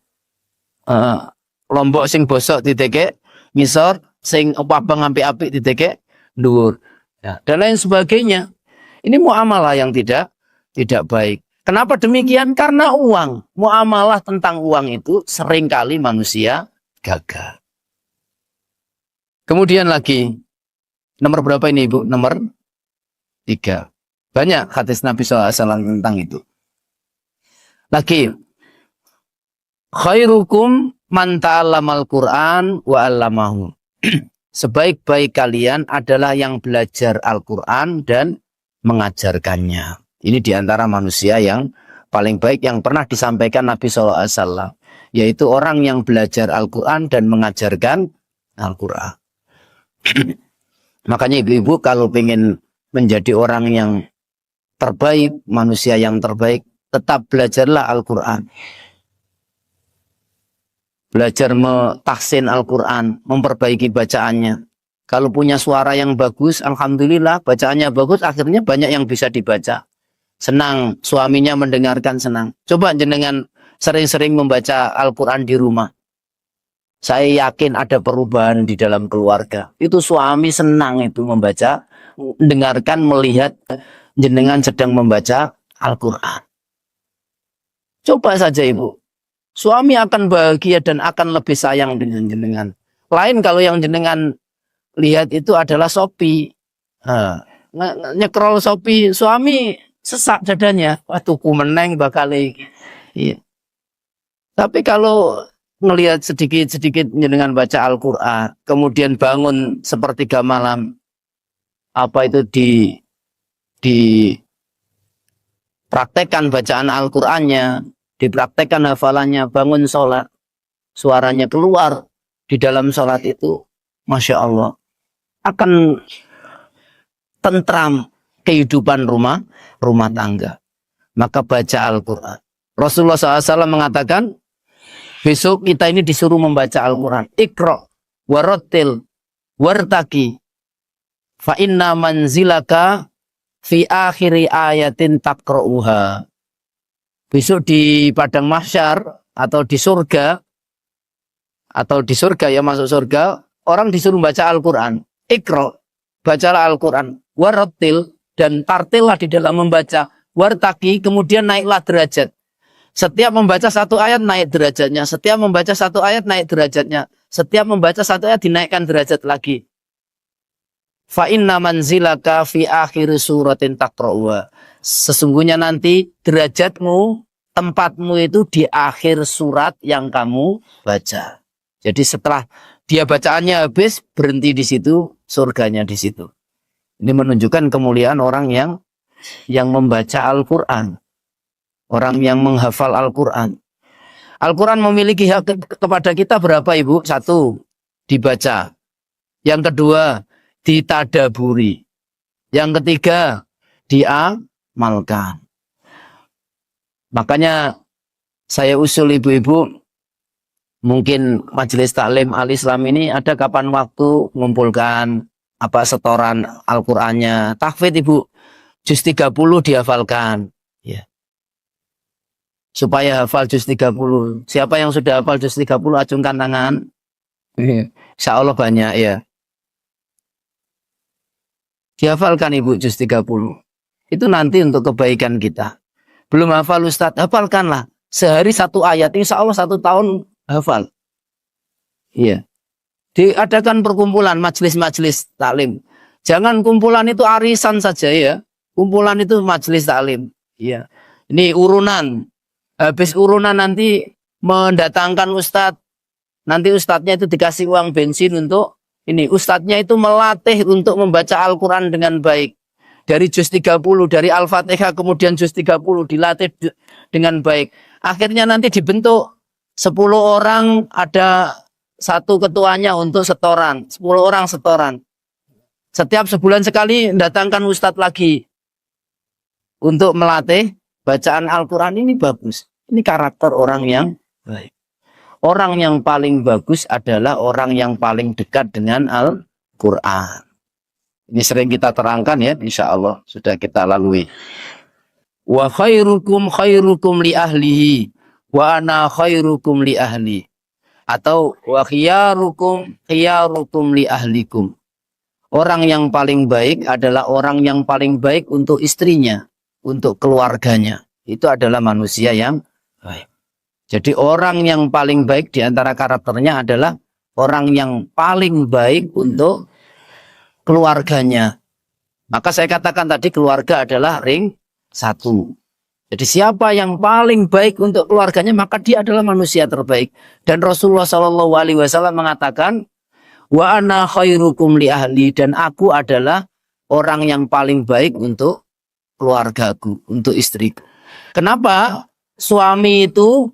lombok sing bosok ditekek ngisor, sing abang apik-apik ditekek dhuwur. Ya, dan lain sebagainya. Ini muamalah yang tidak baik. Kenapa demikian? Karena uang. Muamalah tentang uang itu seringkali manusia gagal. Kemudian lagi, nomor berapa ini Ibu? Nomor 3. Banyak hadis Nabi SAW tentang itu. Lagi, khairukum man ta'allamal Qur'an wa 'allamahu. Sebaik-baik kalian adalah yang belajar Al-Quran dan mengajarkannya. Ini diantara manusia yang paling baik yang pernah disampaikan Nabi SAW. Yaitu orang yang belajar Al-Quran dan mengajarkan Al-Quran. Makanya ibu-ibu kalau pengen menjadi orang yang terbaik, manusia yang terbaik, tetap belajarlah Al-Quran. Belajar mentahsin Al-Quran, memperbaiki bacaannya. Kalau punya suara yang bagus, alhamdulillah, bacaannya bagus, akhirnya banyak yang bisa dibaca. Senang, suaminya mendengarkan senang. Coba jenengan sering-sering membaca Al-Quran di rumah. Saya yakin ada perubahan di dalam keluarga. Itu suami senang itu membaca, mendengarkan, melihat jenengan sedang membaca Al-Quran. Coba saja Ibu. Suami akan bahagia dan akan lebih sayang dengan jenengan. Lain kalau yang jenengan lihat itu adalah Shopee. Nyekrol Shopee, suami sesak dadanya. Wah tuku meneng bakal iki. Iya. Tapi kalau ngelihat sedikit-sedikit dengan baca Al-Quran, kemudian bangun sepertiga malam, apa itu di praktekkan bacaan Al-Qurannya, dipraktekkan hafalannya, bangun sholat, suaranya keluar di dalam sholat itu, Masya Allah, akan tentram kehidupan rumah tangga. Maka baca Al-Quran. Rasulullah SAW mengatakan, besok kita ini disuruh membaca Al-Quran. Iqra warattil wartaki fa inna manzilaka fi akhiri ayatin taqra'uha. Besok di padang mahsyar atau di surga ya, masuk surga, orang disuruh baca Al-Quran. Iqra, bacalah Al-Quran. Warattil, dan tartillah di dalam membaca. Wartaki, kemudian naiklah derajat. Setiap membaca satu ayat naik derajatnya. Setiap membaca satu ayat naik derajatnya. Setiap membaca satu ayat dinaikkan derajat lagi. Fa inna manzilaka fi akhir suratin taqra'uha. Sesungguhnya nanti derajatmu, tempatmu itu di akhir surat yang kamu baca. Jadi setelah dia bacaannya habis, berhenti di situ, surganya di situ. Ini menunjukkan kemuliaan orang yang membaca Al-Quran. Orang yang menghafal Al-Quran. Al-Quran memiliki hak kepada kita berapa, Ibu? 1, dibaca. Yang kedua, ditadaburi. Yang ketiga, diamalkan. Makanya saya usul ibu-ibu, mungkin majelis taklim al-Islam ini ada kapan waktu mengumpulkan setoran Al-Qur'annya. Tahfidz, Ibu. Juz 30 dihafalkan. Ya. Supaya hafal juz 30. Siapa yang sudah hafal juz 30 acungkan tangan. Insya Allah banyak ya. Dihafalkan, Ibu, juz 30. Itu nanti untuk kebaikan kita. Belum hafal Ustadz, hafalkanlah. Sehari 1 ayat, insya Allah 1 tahun hafal. Iya. Diadakan perkumpulan, majelis-majelis taklim. Jangan kumpulan itu arisan saja ya. Kumpulan itu majelis taklim. Iya. Ini urunan. Habis urunan nanti mendatangkan ustadz. Nanti ustadznya itu dikasih uang bensin untuk ini. Ustadznya itu melatih untuk membaca Al-Quran dengan baik. Dari juz 30, dari Al-Fatihah kemudian juz 30 dilatih dengan baik. Akhirnya nanti dibentuk 10 orang, ada 1 ketuanya untuk setoran. 10 orang setoran. Setiap sebulan sekali datangkan ustadz lagi. Untuk melatih bacaan Al-Quran. Ini bagus. Ini karakter orang yang baik. Orang yang paling bagus adalah orang yang paling dekat dengan Al-Quran. Ini sering kita terangkan ya, insya Allah sudah kita lalui. Wa khairukum li ahlihi wa ana khairukum li ahli. Atau wa khiyarukum li ahlikum. Orang yang paling baik adalah orang yang paling baik untuk istrinya, untuk keluarganya. Itu adalah manusia yang baik. Jadi orang yang paling baik di antara karakternya adalah orang yang paling baik untuk keluarganya. Maka saya katakan tadi keluarga adalah ring 1. Jadi siapa yang paling baik untuk keluarganya maka dia adalah manusia terbaik. Dan Rasulullah SAW mengatakan, wa ana khairukum li ahli, dan aku adalah orang yang paling baik untuk keluargaku, untuk istriku. Kenapa suami itu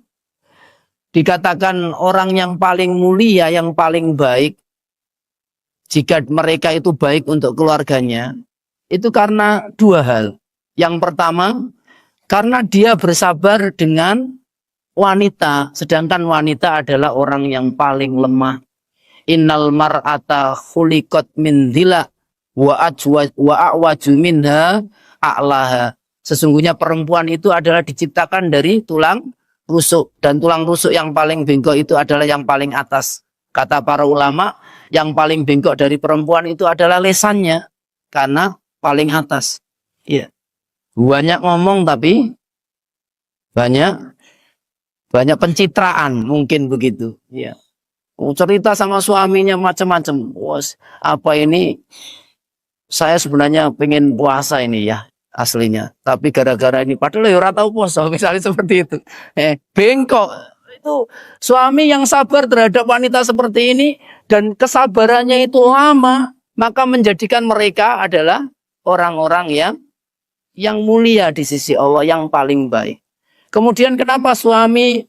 dikatakan orang yang paling mulia, yang paling baik? Jika mereka itu baik untuk keluarganya, itu karena 2 hal. Yang pertama, karena dia bersabar dengan wanita, sedangkan wanita adalah orang yang paling lemah. Innal mar'ata khuliqat min dhila wa a'waju minha a'laha. Sesungguhnya perempuan itu adalah diciptakan dari tulang rusuk, dan tulang rusuk yang paling bengkok itu adalah yang paling atas. Kata para ulama, yang paling bengkok dari perempuan itu adalah lesannya, karena paling atas. Iya. Banyak ngomong tapi banyak pencitraan, mungkin begitu. Iya. Cerita sama suaminya macam-macam. Apa ini? Saya sebenarnya pengen puasa ini ya aslinya, tapi gara-gara ini padahal ya ora tau puasa, misalnya seperti itu. Bengkok. Itu suami yang sabar terhadap wanita seperti ini dan kesabarannya itu lama, maka menjadikan mereka adalah orang-orang yang mulia di sisi Allah, yang paling baik. Kemudian kenapa suami,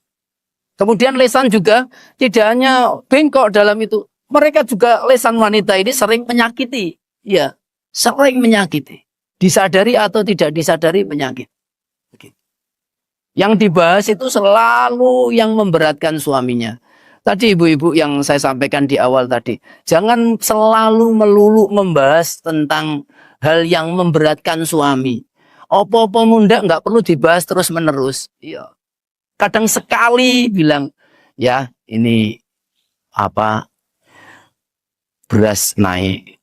kemudian lisan juga tidak hanya bengkok dalam itu. Mereka juga lisan wanita ini sering menyakiti. Ya, sering menyakiti. Disadari atau tidak disadari penyakit. Yang dibahas itu selalu yang memberatkan suaminya. Tadi ibu-ibu yang saya sampaikan di awal tadi, jangan selalu melulu membahas tentang hal yang memberatkan suami. Apa-apa munda nggak perlu dibahas terus menerus. Iya. Kadang sekali bilang, ya ini apa beras naik,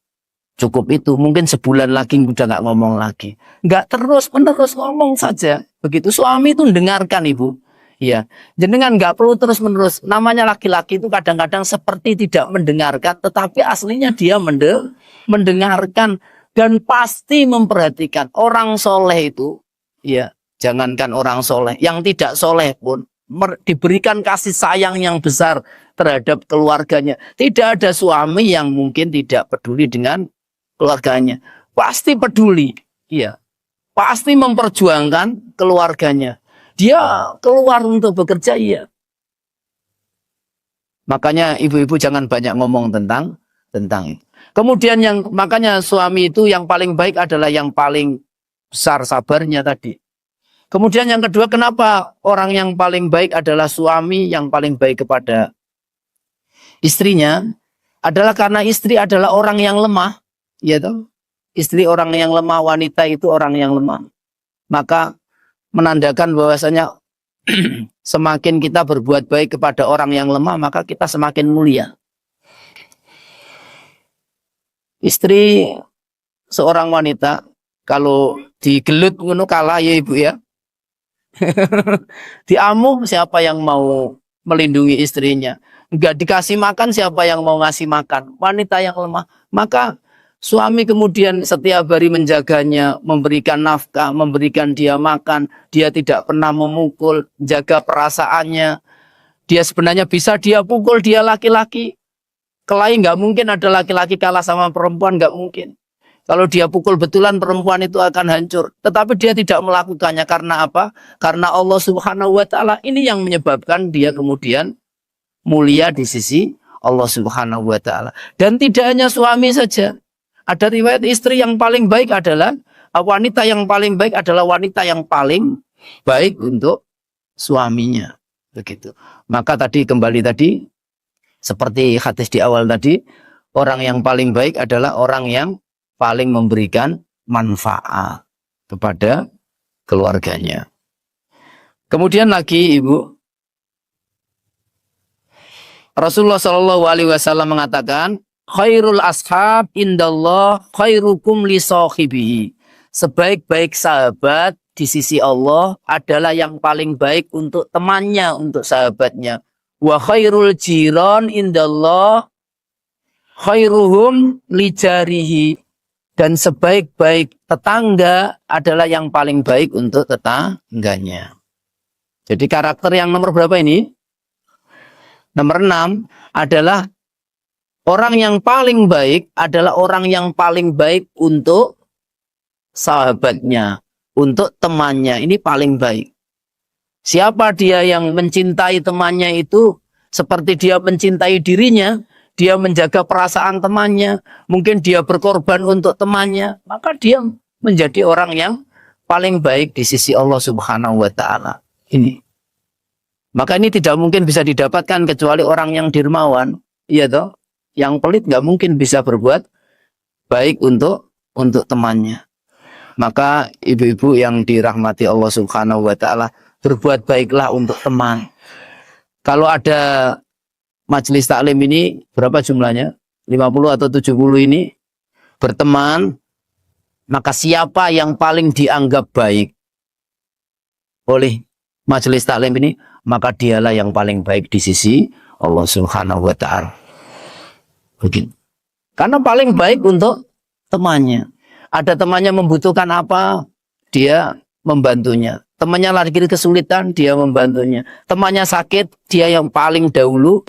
cukup itu. Mungkin sebulan lagi udah nggak ngomong lagi. Nggak terus menerus ngomong saja. Begitu suami itu dengarkan ibu. Ya, jenengan nggak perlu terus menerus. Namanya laki-laki itu kadang-kadang seperti tidak mendengarkan, tetapi aslinya dia mendengarkan dan pasti memperhatikan. Orang soleh itu, ya, jangankan orang soleh, yang tidak soleh pun diberikan kasih sayang yang besar terhadap keluarganya. Tidak ada suami yang mungkin tidak peduli dengan keluarganya. Pasti peduli, ya, pasti memperjuangkan keluarganya. Dia keluar untuk bekerja, iya. Makanya ibu-ibu jangan banyak ngomong tentang itu. Kemudian makanya suami itu yang paling baik adalah yang paling besar sabarnya tadi. Kemudian yang kedua, kenapa orang yang paling baik adalah suami yang paling baik kepada istrinya? Adalah karena istri adalah orang yang lemah, ya toh? Istri orang yang lemah, wanita itu orang yang lemah. Maka menandakan bahwasanya semakin kita berbuat baik kepada orang yang lemah, maka kita semakin mulia. Istri seorang wanita kalau digelut ngono kalah ya ibu ya. Diamuh siapa yang mau melindungi istrinya? Enggak dikasih makan siapa yang mau ngasih makan? Wanita yang lemah. Maka suami kemudian setiap hari menjaganya, memberikan nafkah, memberikan dia makan. Dia tidak pernah memukul, jaga perasaannya. Dia sebenarnya bisa dia pukul, dia laki-laki. Kelahi nggak mungkin ada laki-laki kalah sama perempuan, nggak mungkin. Kalau dia pukul betulan, perempuan itu akan hancur. Tetapi dia tidak melakukannya karena apa? Karena Allah Subhanahu wa Ta'ala ini yang menyebabkan dia kemudian mulia di sisi Allah Subhanahu wa Ta'ala. Dan tidak hanya suami saja. Ada riwayat istri yang paling baik adalah wanita yang paling baik adalah wanita yang paling baik untuk suaminya. Begitu. Maka tadi kembali tadi seperti hadis di awal tadi, orang yang paling baik adalah orang yang paling memberikan manfaat kepada keluarganya. Kemudian lagi ibu, Rasulullah Shallallahu Alaihi Wasallam mengatakan, khairul ashab indallah khairukum li sahibihi. Sebaik-baik sahabat di sisi Allah adalah yang paling baik untuk temannya, untuk sahabatnya. Wa khairul jiran indallah khairuhum li jarihi. Dan sebaik-baik tetangga adalah yang paling baik untuk tetangganya. Jadi karakter yang nomor berapa ini? Nomor 6 adalah orang yang paling baik adalah orang yang paling baik untuk sahabatnya, untuk temannya. Ini paling baik. Siapa dia yang mencintai temannya itu seperti dia mencintai dirinya, dia menjaga perasaan temannya, mungkin dia berkorban untuk temannya, maka dia menjadi orang yang paling baik di sisi Allah Subhanahu wa Ta'ala. Ini. Maka ini tidak mungkin bisa didapatkan kecuali orang yang dermawan, iya toh? Yang pelit nggak mungkin bisa berbuat baik untuk temannya. Maka ibu-ibu yang dirahmati Allah Subhanahu wa Ta'ala, berbuat baiklah untuk teman. Kalau ada majelis taklim ini berapa jumlahnya? 50 atau 70 ini berteman, maka siapa yang paling dianggap baik oleh majelis taklim ini, maka dialah yang paling baik di sisi Allah Subhanahu wa Ta'ala. Begitu. Karena paling baik untuk temannya. Ada temannya membutuhkan apa, dia membantunya. Temannya lagi kesulitan, dia membantunya. Temannya sakit, dia yang paling dahulu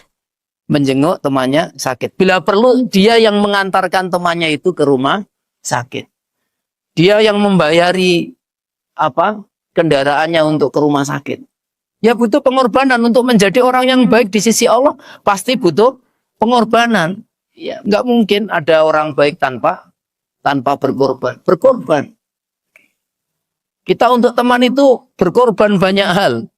menjenguk temannya sakit. Bila perlu, dia yang mengantarkan temannya itu ke rumah sakit. Dia yang membayari kendaraannya untuk ke rumah sakit. Ya butuh pengorbanan untuk menjadi orang yang baik di sisi Allah, pasti butuh pengorbanan. Ya, nggak mungkin ada orang baik tanpa berkorban. Berkorban. Kita untuk teman itu berkorban banyak hal.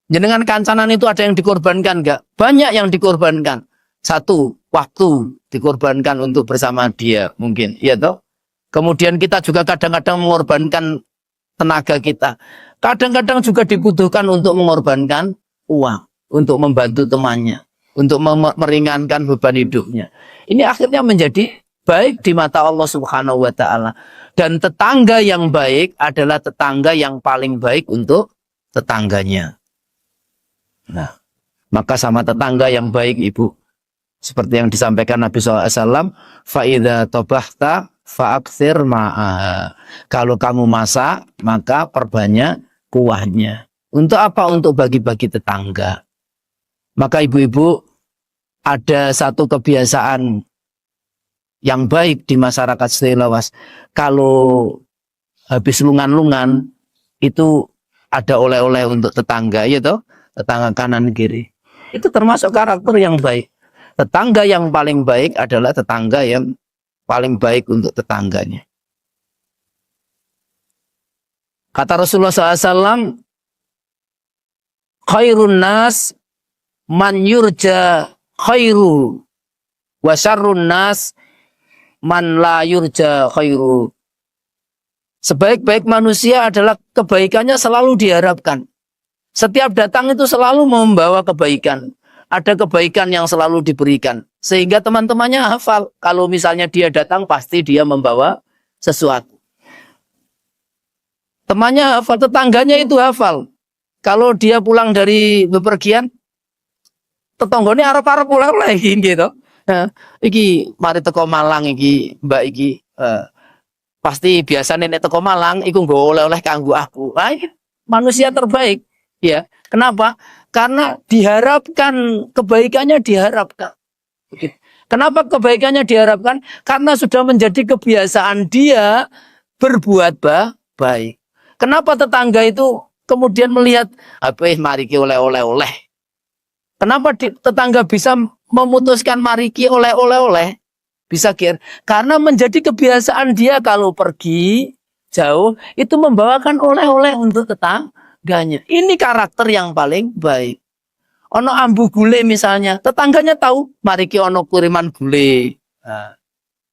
Jenengan kancanan itu ada yang dikorbankan nggak? Banyak yang dikorbankan. Satu, waktu dikorbankan untuk bersama dia mungkin, ya toh. Kemudian kita juga kadang-kadang mengorbankan tenaga kita. Kadang-kadang juga dibutuhkan untuk mengorbankan uang, untuk membantu temannya, untuk meringankan beban hidupnya. Ini akhirnya menjadi baik di mata Allah Subhanahu wa Ta'ala. Dan tetangga yang baik adalah tetangga yang paling baik untuk tetangganya. Nah, maka sama tetangga yang baik, Ibu, seperti yang disampaikan Nabi SAW, fa'idha tobahta fa'aksir ma'aha. Kalau kamu masak, maka perbanyak kuahnya. Untuk apa? Untuk bagi-bagi tetangga. Maka ibu-ibu, ada satu kebiasaan yang baik di masyarakat Selawas. Kalau habis lungan-lungan, itu ada oleh-oleh untuk tetangga, ya toh? Tetangga kanan kiri. Itu termasuk karakter yang baik. Tetangga yang paling baik adalah tetangga yang paling baik untuk tetangganya. Kata Rasulullah SAW, khairun nas man yurja khairu wa syarrun nas man la yurja khairu. Sebaik-baik manusia adalah kebaikannya selalu diharapkan. Setiap datang itu selalu membawa kebaikan. Ada kebaikan yang selalu diberikan. Sehingga teman-temannya hafal. Kalau misalnya dia datang, pasti dia membawa sesuatu. Temannya hafal, tetangganya itu hafal. Kalau dia pulang dari bepergian, tetanggane arep-arep oleh-oleh gitu. Nah, iki mari teko Malang iki, Mbak iki. Pasti biasa nenek teko Malang iku nggo oleh-oleh kanggo aku. Nah, manusia terbaik, ya. Kenapa? Karena diharapkan kebaikannya diharapkan. Kenapa kebaikannya diharapkan? Karena sudah menjadi kebiasaan dia berbuat baik. Kenapa tetangga itu kemudian melihat mariki oleh-oleh. Kenapa tetangga bisa memutuskan mariki oleh-oleh? Bisa karena menjadi kebiasaan dia kalau pergi jauh itu membawakan oleh-oleh untuk tetangganya. Ini karakter yang paling baik. Ono ambu gule misalnya, tetangganya tahu mariki ono kiriman gule. Nah,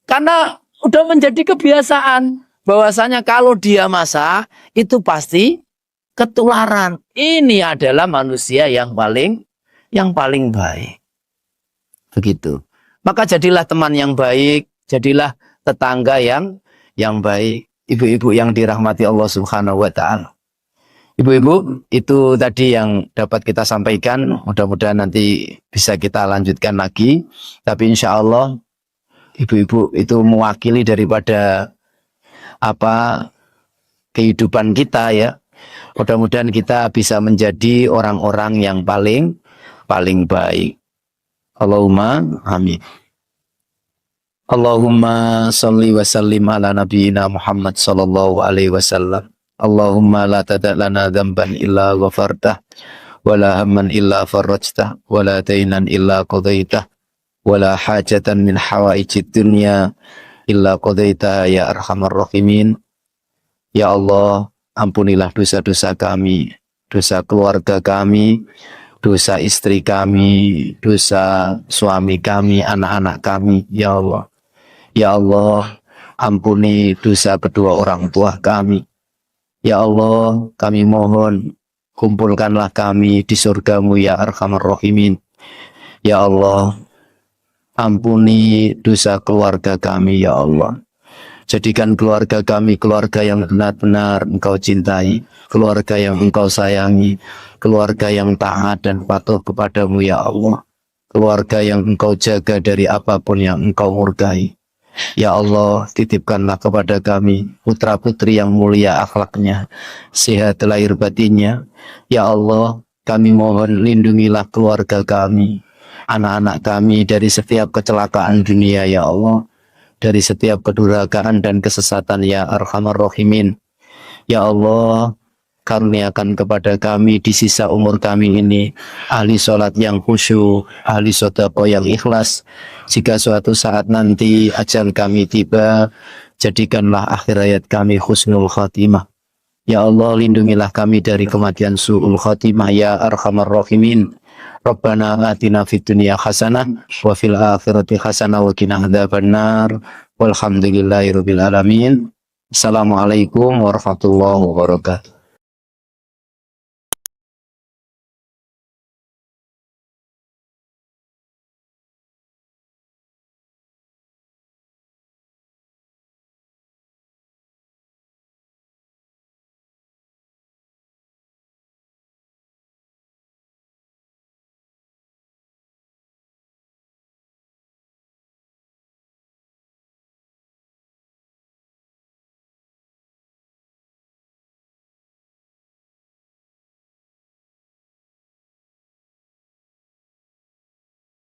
karena udah menjadi kebiasaan bahwasanya kalau dia masak itu pasti ketularan. Ini adalah manusia yang paling baik. Begitu. Maka jadilah teman yang baik, jadilah tetangga yang baik. Ibu-ibu yang dirahmati Allah Subhanahu wa Ta'ala. Ibu-ibu, itu tadi yang dapat kita sampaikan. Mudah-mudahan nanti bisa kita lanjutkan lagi. Tapi insya Allah ibu-ibu itu mewakili daripada kehidupan kita, ya. Mudah-mudahan kita bisa menjadi orang-orang yang paling baik. Allahumma amin. Allahumma salli wa sallim ala nabiyyina Muhammad sallallahu alaihi wasallam. Allahumma la tada' lana dhanban illa ghafartah, wa la hamman illa farajtah, wa la daynan illa qadaitah, wa la hajatan min hawaijid dunya illa qadaitah ya arhamar rahimin. Ya Allah, ampunilah dosa-dosa kami, dosa keluarga kami, dosa istri kami, dosa suami kami, anak-anak kami, ya Allah. Ya Allah, ampuni dosa kedua orang tua kami. Ya Allah, kami mohon, kumpulkanlah kami di surgamu ya arhamar rahimin. Ya Allah, ampuni dosa keluarga kami, ya Allah. Jadikan keluarga kami keluarga yang benar-benar Engkau cintai, keluarga yang Engkau sayangi, keluarga yang taat dan patuh kepadamu, ya Allah. Keluarga yang Engkau jaga dari apapun yang Engkau murkai. Ya Allah, titipkanlah kepada kami putra-putri yang mulia akhlaknya, sehat lahir batinnya. Ya Allah, kami mohon lindungilah keluarga kami, anak-anak kami dari setiap kecelakaan dunia, ya Allah. Dari setiap kedurhakaan dan kesesatan, ya arhamar rahimin. Ya Allah, karuniakan kepada kami di sisa umur kami ini ahli sholat yang khusyuk, ahli sedekah yang ikhlas. Jika suatu saat nanti ajal kami tiba, jadikanlah akhir hayat kami husnul khatimah. Ya Allah, lindungilah kami dari kematian su'ul khatimah ya arhamar rahimin. Rabbana atina fid dunya hasanah wa fil akhirati hasanah wa qina adzabannar. Walhamdulillahirabbil alamin. Assalamualaikum warahmatullahi wabarakatuh.